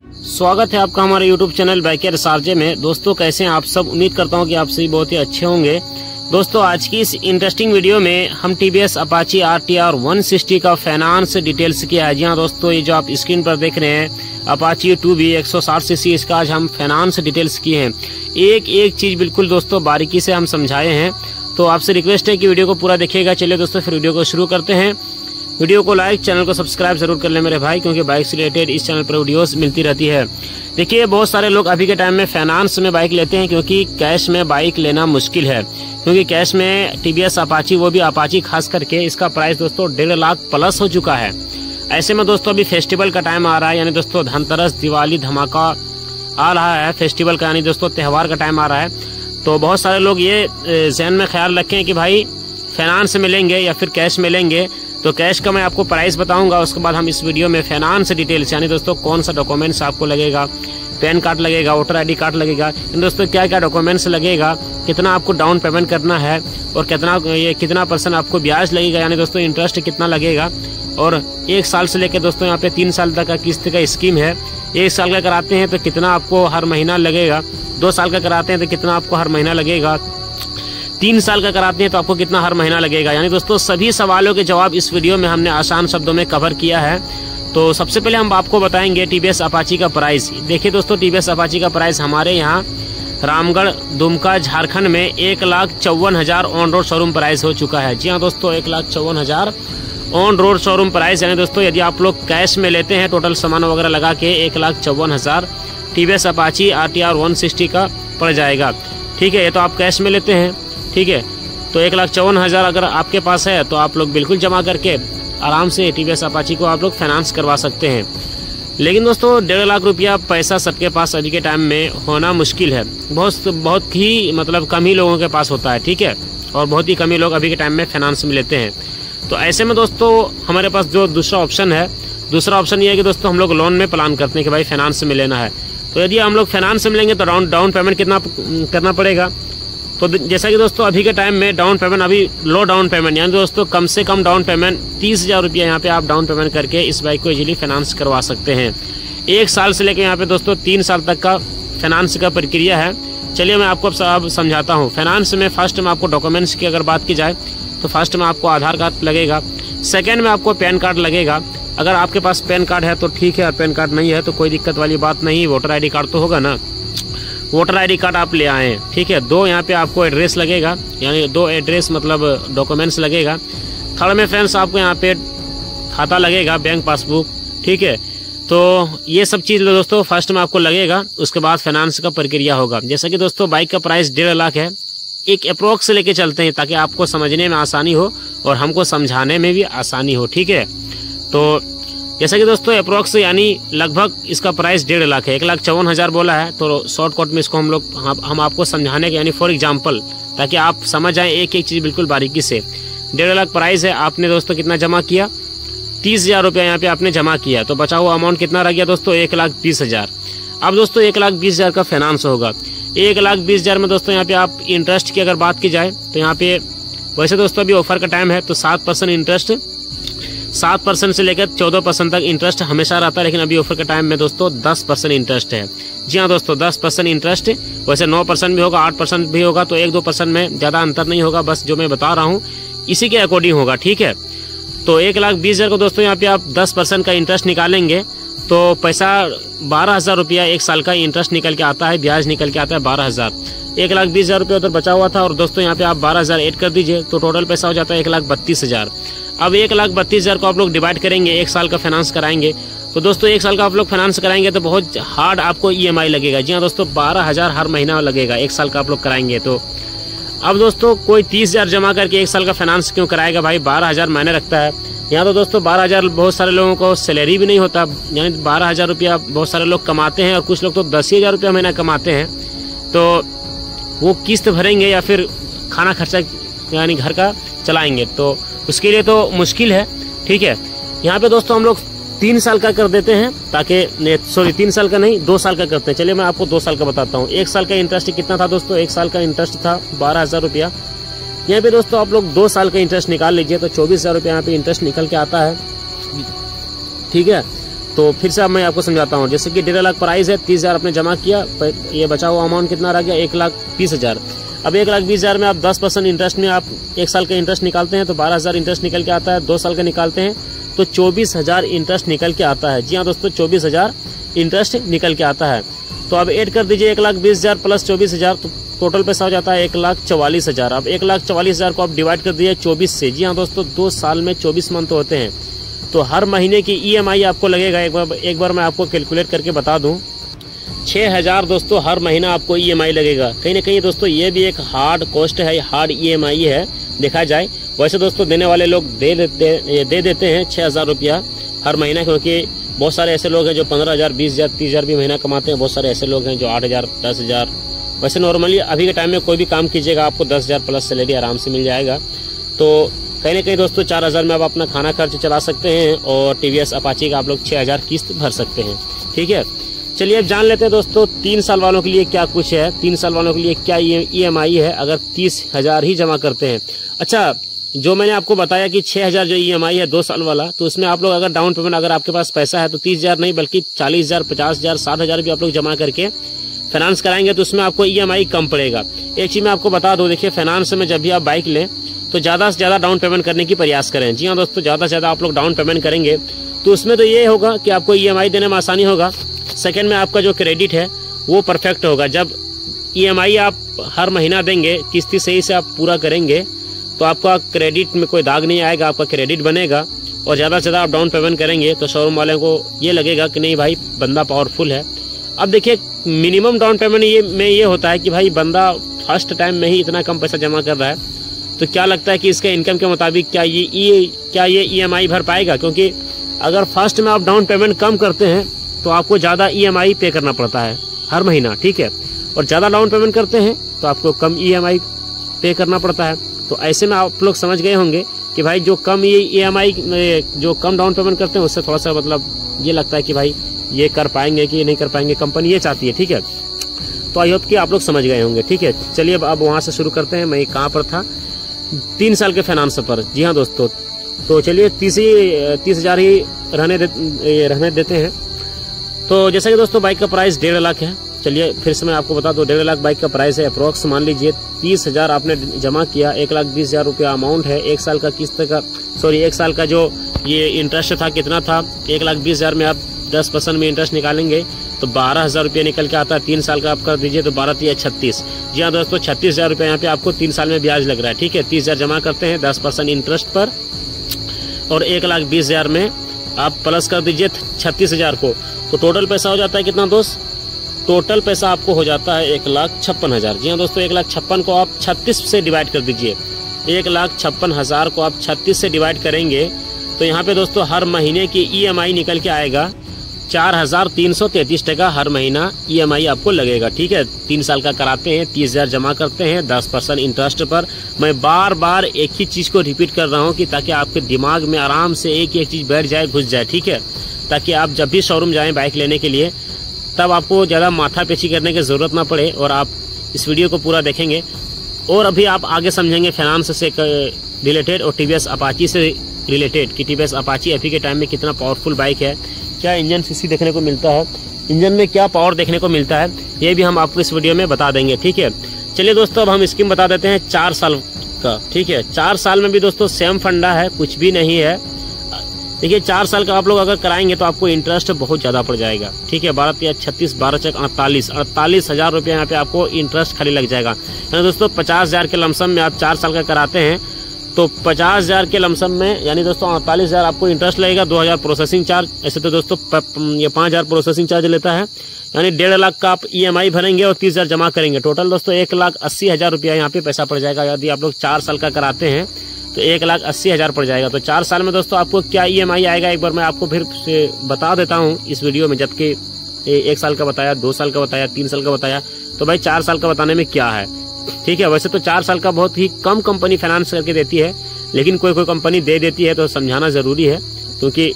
स्वागत है आपका हमारे YouTube चैनल बाइकर शारजा में। दोस्तों कैसे हैं आप सब? उम्मीद करता हूं कि आप सभी बहुत ही अच्छे होंगे। दोस्तों आज की इस इंटरेस्टिंग वीडियो में हम TVS अपाची RTR 160 का फाइनेंस डिटेल्स किया है। जी हाँ दोस्तों, ये जो आप स्क्रीन पर देख रहे हैं अपाची 2B 160 सीसी, इसका आज हम फाइनेंस डिटेल्स किए हैं। एक एक चीज बिल्कुल दोस्तों बारीकी से हम समझाए हैं, तो आपसे रिक्वेस्ट है कि वीडियो को पूरा देखिएगा। चलिए दोस्तों फिर वीडियो को शुरू करते हैं। वीडियो को लाइक, चैनल को सब्सक्राइब जरूर कर ले मेरे भाई, क्योंकि बाइक से रिलेटेड इस चैनल पर वीडियोस मिलती रहती है। देखिए बहुत सारे लोग अभी के टाइम में फाइनेंस में बाइक लेते हैं, क्योंकि कैश में बाइक लेना मुश्किल है। क्योंकि कैश में TVS अपाची, वो भी अपाची खास करके, इसका प्राइस दोस्तों 1.5 लाख प्लस हो चुका है। ऐसे में दोस्तों अभी फेस्टिवल का टाइम आ रहा है, यानी दोस्तों धनतेरस, दिवाली, धमाका आ रहा है फेस्टिवल का, यानी दोस्तों त्योहार का टाइम आ रहा है। तो बहुत सारे लोग ये जहन में ख्याल रखें कि भाई फाइनेंस में लेंगे या फिर कैश में लेंगे। तो कैश का मैं आपको प्राइस बताऊंगा, उसके बाद हम इस वीडियो में फाइनेंस डिटेल्स, यानी दोस्तों कौन सा डॉक्यूमेंट्स आपको लगेगा, पैन कार्ड लगेगा, वोटर ID कार्ड लगेगा, इन दोस्तों क्या क्या डॉक्यूमेंट्स लगेगा, कितना आपको डाउन पेमेंट करना है और कितना % आपको ब्याज लगेगा, यानी दोस्तों इंटरेस्ट कितना लगेगा। और 1 साल से लेकर दोस्तों यहाँ पे 3 साल तक का किस्त का स्कीम है। 1 साल का कराते हैं तो कितना आपको हर महीना लगेगा, 2 साल का कराते हैं तो कितना आपको हर महीना लगेगा, 3 साल का कराते हैं तो आपको कितना हर महीना लगेगा। यानी दोस्तों सभी सवालों के जवाब इस वीडियो में हमने आसान शब्दों में कवर किया है। तो सबसे पहले हम आपको बताएंगे TVS अपाची का प्राइस। देखिए दोस्तों TVS अपाची का प्राइस हमारे यहाँ रामगढ़, दुमका, झारखंड में 1,54,000 ऑन रोड शोरूम प्राइस हो चुका है। जी हाँ दोस्तों 1,54,000 ऑन रोड शोरूम प्राइस, यानी दोस्तों यदि आप लोग कैश में लेते हैं टोटल सामान वगैरह लगा के 1,54,000 TVS अपाची RTR 160 का पड़ जाएगा। ठीक है, ये तो आप कैश में लेते हैं। ठीक है, तो 1,54,000 अगर आपके पास है तो आप लोग बिल्कुल जमा करके आराम से TVS अपाची को आप लोग फाइनेंस करवा सकते हैं। लेकिन दोस्तों 1.5 लाख रुपया पैसा सबके पास अभी के टाइम में होना मुश्किल है। बहुत ही मतलब कम ही लोगों के पास होता है। ठीक है, और बहुत ही कम ही लोग अभी के टाइम में फाइनेंस में लेते हैं। तो ऐसे में दोस्तों हमारे पास जो दूसरा ऑप्शन ये है कि दोस्तों हम लोग लोन में प्लान करते हैं कि भाई फाइनेंस में लेना है। तो यदि हम लोग फाइनेंस में लेंगे तो डाउन पेमेंट कितना करना पड़ेगा? तो जैसा कि दोस्तों अभी के टाइम में डाउन पेमेंट, अभी लो डाउन पेमेंट, यानी दोस्तों कम से कम डाउन पेमेंट 30,000 रुपया यहाँ पे आप डाउन पेमेंट करके इस बाइक को इजीली फाइनेंस करवा सकते हैं। 1 साल से लेकर यहाँ पे दोस्तों 3 साल तक का फाइनेंस का प्रक्रिया है। चलिए मैं आपको अब समझाता हूँ। फाइनेंस में फर्स्ट में आपको डॉक्यूमेंट्स की अगर बात की जाए तो फर्स्ट में आपको आधार कार्ड लगेगा, सेकेंड में आपको पैन कार्ड लगेगा। अगर आपके पास पैन कार्ड है तो ठीक है, और पैन कार्ड नहीं है तो कोई दिक्कत वाली बात नहीं, वोटर ID कार्ड तो होगा ना, वोटर ID कार्ड आप ले आए। ठीक है, 2 यहाँ पे आपको एड्रेस लगेगा, यानी 2 एड्रेस मतलब डॉक्यूमेंट्स लगेगा। थर्ड में फ्रेंड्स आपको यहाँ पे खाता लगेगा, बैंक पासबुक। ठीक है, तो ये सब चीज़ दोस्तों फर्स्ट में आपको लगेगा, उसके बाद फाइनेंस का प्रक्रिया होगा। जैसा कि दोस्तों बाइक का प्राइस 1.5 लाख है, एक अप्रोक्स से लेके चलते हैं ताकि आपको समझने में आसानी हो और हमको समझाने में भी आसानी हो। ठीक है, तो जैसा कि दोस्तों अप्रोक्स यानी लगभग इसका प्राइस 1.5 लाख है। 1,54,000 बोला है, तो शॉर्टकट में इसको हम आपको समझाने के, यानी फॉर एग्जांपल, ताकि आप समझ आए एक एक चीज बिल्कुल बारीकी से। 1.5 लाख प्राइस है, आपने दोस्तों कितना जमा किया? 30,000 रुपया यहाँ पे आपने जमा किया, तो बचा हुआ अमाउंट कितना रह गया दोस्तों? 1,20,000। अब दोस्तों 1,20,000 का फाइनेंस होगा। 1,20,000 में दोस्तों यहाँ पे आप इंटरेस्ट की अगर बात की जाए तो यहाँ पे वैसे दोस्तों अभी ऑफर का टाइम है तो 7% इंटरेस्ट, 7% से लेकर 14% तक इंटरेस्ट हमेशा रहता है, लेकिन अभी ऑफर के टाइम में दोस्तों 10% इंटरेस्ट है। जी हाँ दोस्तों 10% इंटरेस्ट, वैसे 9% भी होगा, 8% भी होगा, तो 1-2% में ज़्यादा अंतर नहीं होगा, बस जो मैं बता रहा हूँ इसी के अकॉर्डिंग होगा। ठीक है, तो 1,20,000 को दोस्तों यहाँ पे आप 10% का इंटरेस्ट निकालेंगे तो पैसा 12,000 रुपया 1 साल का इंटरेस्ट निकल के आता है, ब्याज निकल के आता है 12,000। 1,20,000 रुपया उधर बचा हुआ था और दोस्तों यहाँ पे आप 12,000 ऐड कर दीजिए तो टोटल पैसा हो जाता है 1,32,000। अब 1,32,000 को आप लोग डिवाइड करेंगे, 1 साल का फाइनेंस कराएंगे तो दोस्तों 1 साल का आप लोग फाइनेंस कराएंगे तो बहुत हार्ड आपको EMI लगेगा। जी हाँ दोस्तों 12,000 हर महीना लगेगा, 1 साल का आप लोग कराएंगे तो। अब दोस्तों कोई 30,000 जमा करके 1 साल का फाइनेंस क्यों कराएगा भाई? 12,000 मायने रखता है यहाँ तो दोस्तों। 12,000 बहुत सारे लोगों को सैलरी भी नहीं होता, यानी 12,000 रुपया बहुत सारे लोग कमाते हैं और कुछ लोग तो 10,000 रुपया महीना कमाते हैं, तो वो किस्त भरेंगे या फिर खाना खर्चा यानी घर का चलाएंगे, तो उसके लिए तो मुश्किल है। ठीक है, यहाँ पे दोस्तों हम लोग 3 साल का कर देते हैं, ताकि 3 साल का नहीं 2 साल का करते हैं। चलिए मैं आपको 2 साल का बताता हूँ। 1 साल का इंटरेस्ट कितना था दोस्तों? 1 साल का इंटरेस्ट था 12,000 रुपया। यहाँ पे दोस्तों आप लोग 2 साल का इंटरेस्ट निकाल लीजिए तो 24,000 रुपया यहाँ पे इंटरेस्ट निकल के आता है। ठीक है, तो तो फिर से अब मैं आपको समझाता हूँ। जैसे कि 1.5 लाख प्राइस है, 30,000 आपने जमा किया, ये बचा हुआ अमाउंट कितना रह गया, 1,20,000। अब 1,20,000 में आप 10% इंटरेस्ट में आप 1 साल का इंटरेस्ट निकालते हैं तो 12,000 इंटरेस्ट निकल के आता है। 2 साल का निकालते हैं तो 24,000 इंटरेस्ट निकल के आता है। जी हाँ दोस्तों, 24,000 इंटरेस्ट निकल के आता है। तो अब ऐड कर दीजिए 1,20,000 प्लस 24,000, तो टोटल पैसा हो जाता है 1,44,000। अब 1,44,000 को आप डिवाइड कर दीजिए 24 से। जी हाँ दोस्तों, 2 साल में 24 मंथ होते हैं, तो हर महीने की EMI आपको लगेगा, एक बार मैं आपको कैलकुलेट करके बता दूं, 6,000 दोस्तों हर महीना आपको EMI लगेगा। कहीं ना कहीं दोस्तों ये भी एक हार्ड कॉस्ट है, हार्ड EMI है देखा जाए। वैसे दोस्तों देने वाले लोग दे देते हैं 6,000 रुपया हर महीना, क्योंकि बहुत सारे ऐसे लोग हैं जो 15,000, 20,000, 30,000 भी महीना कमाते हैं। बहुत सारे ऐसे लोग हैं जो 8,000, 10,000। वैसे नॉर्मली अभी के टाइम में कोई भी काम कीजिएगा आपको 10,000 प्लस सैलरी आराम से मिल जाएगा। तो कहीं ना कहीं दोस्तों 4,000 में आप अपना खाना खर्च चला सकते हैं और TVS अपाची का आप लोग 6,000 किस्त भर सकते हैं। ठीक है, चलिए अब जान लेते हैं दोस्तों 3 साल वालों के लिए क्या कुछ है, 3 साल वालों के लिए क्या EMI है अगर 30,000 ही जमा करते हैं। अच्छा, जो मैंने आपको बताया कि 6,000 जो EMI है 2 साल वाला, तो उसमें आप लोग अगर डाउन पेमेंट अगर आपके पास पैसा है तो 30,000 नहीं बल्कि 40,000, 50,000, 60,000 भी आप लोग जमा करके फाइनेंस कराएंगे तो उसमें आपको EMI कम पड़ेगा। एक चीज मैं आपको बता दूं, देखिए फाइनेंस में जब भी आप बाइक लें तो ज्यादा से ज्यादा डाउन पेमेंट करने की प्रयास करें। जी हाँ दोस्तों, ज्यादा से ज्यादा आप लोग डाउन पेमेंट करेंगे तो उसमें तो ये होगा कि आपको EMI देने में आसानी होगा। सेकंड में आपका जो क्रेडिट है वो परफेक्ट होगा। जब EMI आप हर महीना देंगे, किस्ती सही से आप पूरा करेंगे तो आपका क्रेडिट में कोई दाग नहीं आएगा, आपका क्रेडिट बनेगा। और ज़्यादा से ज़्यादा आप डाउन पेमेंट करेंगे तो शोरूम वाले को ये लगेगा कि नहीं भाई बंदा पावरफुल है। अब देखिए मिनिमम डाउन पेमेंट ये होता है कि भाई बंदा फर्स्ट टाइम में ही इतना कम पैसा जमा कर रहा है, तो क्या लगता है कि इसके इनकम के मुताबिक क्या ये EMI भर पाएगा? क्योंकि अगर फर्स्ट में आप डाउन पेमेंट कम करते हैं तो आपको ज़्यादा EMI पे करना पड़ता है हर महीना। ठीक है, और ज़्यादा डाउन पेमेंट करते हैं तो आपको कम EMI पे करना पड़ता है। तो ऐसे में आप लोग समझ गए होंगे कि भाई जो कम EMI जो कम डाउन पेमेंट करते हैं उससे थोड़ा सा मतलब ये लगता है कि भाई ये कर पाएंगे कि नहीं कर पाएंगे, कंपनी ये चाहती है। ठीक है, तो आई होप कि आप लोग समझ गए होंगे। ठीक है, चलिए अब वहाँ से शुरू करते हैं। मैं कहाँ पर था, 3 साल के फाइनेंस पर। जी हाँ दोस्तों, तो चलिए 30,000 ही रहने देते हैं। तो जैसा कि दोस्तों बाइक का प्राइस 1.5 लाख है। चलिए फिर से मैं आपको बता दूं, 1.5 लाख बाइक का प्राइस है। अप्रोक्स मान लीजिए 30,000 आपने जमा किया, 1,20,000 रुपया अमाउंट है। 1 साल का किस्त का 1 साल का जो ये इंटरेस्ट था कितना था, 1,20,000 में आप 10% में इंटरेस्ट निकालेंगे तो 12,000 रुपया निकल के आता है। 3 साल का आप कर दीजिए तो 12 या 36। जी हाँ दोस्तों, 36,000 रुपया यहाँ पे आपको 3 साल में ब्याज लग रहा है। ठीक है, 30,000 जमा करते हैं 10% इंटरेस्ट पर और 1,20,000 में आप प्लस कर दीजिए 36,000 को, तो टोटल पैसा हो जाता है कितना दोस्त? टोटल पैसा आपको हो जाता है 1,56,000। जी हाँ दोस्तों, 1,56,000 को आप 36 से डिवाइड कर दीजिए। 1,56,000 को आप 36 से डिवाइड करेंगे तो यहाँ पे दोस्तों हर महीने की EMI निकल के आएगा 4,333 टका हर महीना EMI आपको लगेगा। ठीक है, 3 साल का कराते हैं, 30,000 जमा करते हैं 10% इंटरेस्ट पर। मैं बार बार एक ही चीज़ को रिपीट कर रहा हूँ कि ताकि आपके दिमाग में आराम से एक एक चीज़ बैठ जाए, घुस जाए। ठीक है, ताकि आप जब भी शोरूम जाएं बाइक लेने के लिए तब आपको ज़्यादा माथा पेची करने की ज़रूरत ना पड़े और आप इस वीडियो को पूरा देखेंगे और अभी आप आगे समझेंगे फाइनेंस से रिलेटेड और TVS अपाची से रिलेटेड कि TVS अपाची अभी के टाइम में कितना पावरफुल बाइक है, क्या इंजन सीसी देखने को मिलता है, इंजन में क्या पावर देखने को मिलता है, ये भी हम आपको इस वीडियो में बता देंगे। ठीक है, चलिए दोस्तों अब हम स्कीम बता देते हैं 4 साल का। ठीक है, 4 साल में भी दोस्तों सेम फंडा है, कुछ भी नहीं है। देखिए 4 साल का आप लोग अगर कराएंगे तो आपको इंटरेस्ट बहुत ज़्यादा पड़ जाएगा। ठीक है, 12 या 36, 12 चक 48,000 रुपये यहाँ पे आपको इंटरेस्ट खाली लग जाएगा। यानी दोस्तों 50,000 के लमसम में आप 4 साल का कराते हैं तो 50,000 के लमसम में यानी दोस्तों 48,000 आपको इंटरेस्ट लगेगा, 2,000 प्रोसेसिंग चार्ज। ऐसे तो दोस्तों ये 5,000 प्रोसेसिंग चार्ज लेता है। यानी 1.5 लाख का आप EMI भरेंगे और 30,000 जमा करेंगे। टोटल दोस्तों 1,80,000 रुपया यहाँ पे पैसा पड़ जाएगा। यदि आप लोग 4 साल का कराते हैं तो 1,80,000 पड़ जाएगा। तो 4 साल में दोस्तों आपको क्या EMI आएगा एक बार मैं आपको फिर से बता देता हूँ इस वीडियो में। जबकि 1 साल का बताया, 2 साल का बताया, 3 साल का बताया, तो भाई 4 साल का बताने में क्या है। ठीक है, वैसे तो 4 साल का बहुत ही कम कंपनी फाइनेंस करके देती है, लेकिन कोई कंपनी दे देती है तो समझाना जरूरी है, क्योंकि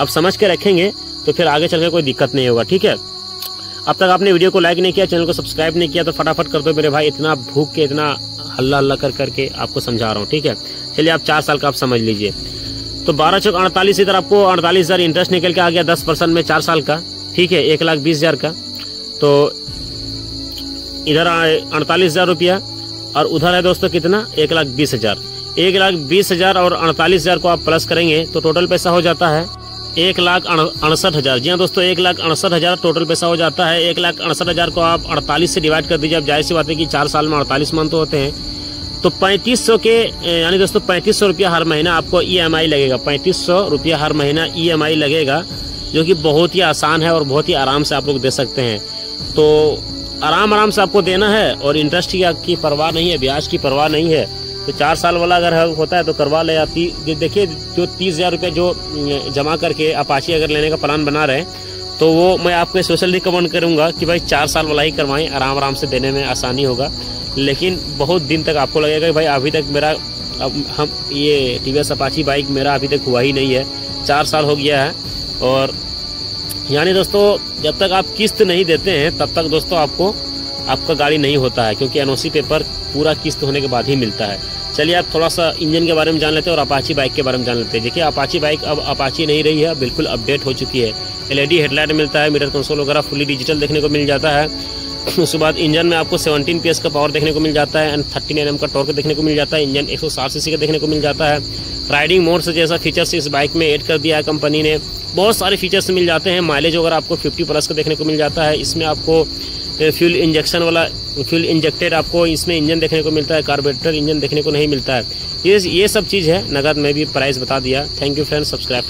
अब समझ के रखेंगे तो फिर आगे चल के कोई दिक्कत नहीं होगा। ठीक है, अब तक आपने वीडियो को लाइक नहीं किया, चैनल को सब्सक्राइब नहीं किया तो फटाफट कर दो मेरे भाई। इतना भूख के, इतना हल्ला हल्ला कर करके आपको समझा रहा हूँ। ठीक है, चलिए आप 4 साल का आप समझ लीजिए। तो 12 चौक 48, इधर आपको 48,000 इंटरेस्ट निकल के आ गया 10% में 4 साल का, ठीक है, 1,20,000 का। तो इधर 48,000 रुपया और उधर है दोस्तों कितना, 1,20,000। 1,20,000 और 48,000 को आप प्लस करेंगे तो टोटल पैसा हो जाता है 1,68,000। जी हाँ दोस्तों, 1,68,000 टोटल पैसा हो जाता है। 1,68,000 को आप 48 से डिवाइड कर दीजिए। अब जाहिर सी बात है कि 4 साल में 48 मंथ होते हैं, तो 3500 के यानी दोस्तों 3500 रुपया हर महीना आपको EMI लगेगा। 3500 रुपया हर महीना EMI लगेगा, जो कि बहुत ही आसान है और बहुत ही आराम से आप लोग दे सकते हैं। तो आराम से आपको देना है और इंटरेस्ट की परवाह नहीं है, ब्याज की परवाह नहीं है। तो 4 साल वाला अगर होता है तो करवा ले। देखिए, जो 30,000 रुपये जो जमा करके अपाची अगर लेने का प्लान बना रहे हैं तो वो मैं आपको स्पेशल रिकमेंड करूंगा कि भाई 4 साल वाला ही करवाएं, आराम से देने में आसानी होगा। लेकिन बहुत दिन तक आपको लगेगा कि भाई अभी तक मेरा हम ये TVS अपाची बाइक मेरा अभी तक हुआ ही नहीं है, 4 साल हो गया है। और यानी दोस्तों जब तक आप किस्त नहीं देते हैं तब तक दोस्तों आपका गाड़ी नहीं होता है, क्योंकि NOC पेपर पूरा किस्त होने के बाद ही मिलता है। चलिए आप थोड़ा सा इंजन के बारे में जान लेते हैं और अपाची बाइक के बारे में जान लेते हैं। देखिए, अपाची बाइक अब अपाची नहीं रही है, बिल्कुल अपडेट हो चुकी है। LED हेडलाइट मिलता है, मीटर कंसोल वगैरह फुली डिजिटल देखने को मिल जाता है। उसके बाद इंजन में आपको 17 PS का पावर देखने को मिल जाता है एंड 13 Nm का टॉर्क देखने को मिल जाता है। इंजन 160 cc का देखने को मिल जाता है। राइडिंग मोड से जैसा फीचर्स इस बाइक में ऐड कर दिया है कंपनी ने, बहुत सारे फीचर्स मिल जाते हैं। माइलेज वगैरह आपको 50+ का देखने को मिल जाता है। इसमें आपको फ्यूल इंजेक्टेड आपको इसमें इंजन देखने को मिलता है, कार्बोरेटर इंजन देखने को नहीं मिलता है। ये सब चीज़ है। नगद में भी प्राइस बता दिया। Thank you friends, subscribe